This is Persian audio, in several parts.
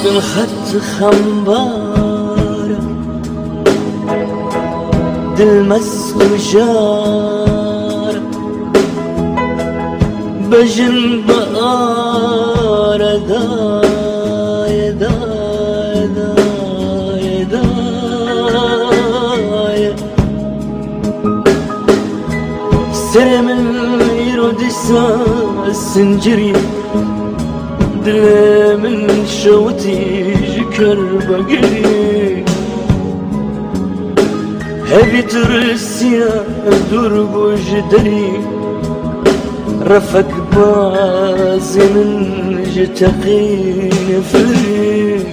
بالخط خنبارة دل مسجارة بجن بقارة داية داية داية داية سر من يرد السنجري دل من شوتي جكر بقري هبي ترسيا درب وجدري رفق بازي من جتقي نفري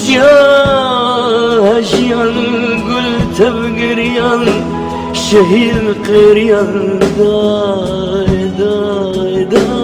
جيان قلت بقريان شهير قريان داي داي داي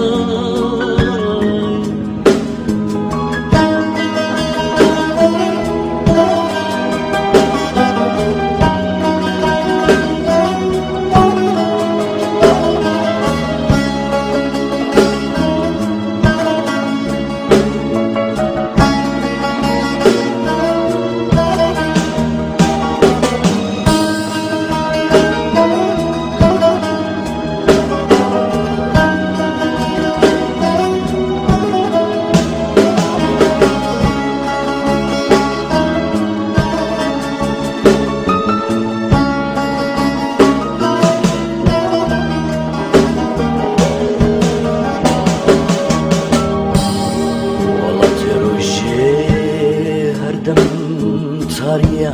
تاريا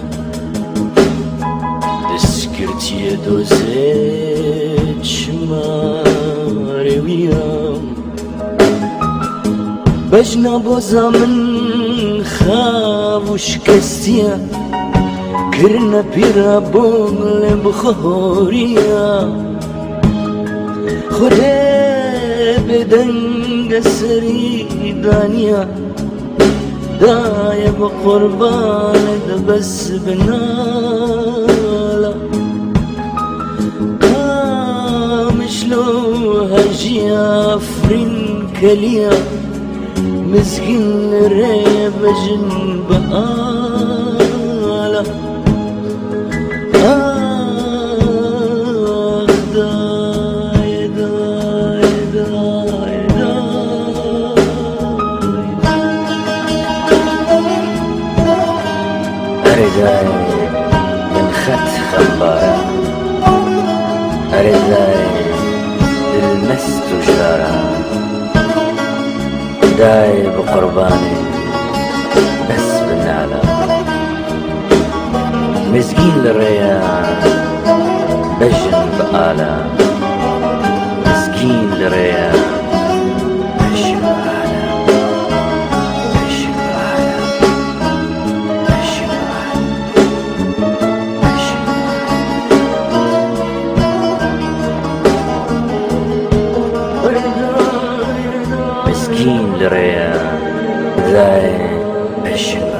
دسكرتي دوزيت شماري ويام بجنا بوزا من خاف وشكستيا كرنا بيرا بوغل بخوريا خوري بدنگ سري دانيا دايب قربان بس بنالا مشلو هجيا فرين كليا مسكين ريب جن بقالا داي داي داي أريداي من خط خبارة أريداي المس تجارة داي بقرباني بس بالنعلة مسكين للريان بجن بقالة مسكين للريان مسكين لريان ذاي الشمال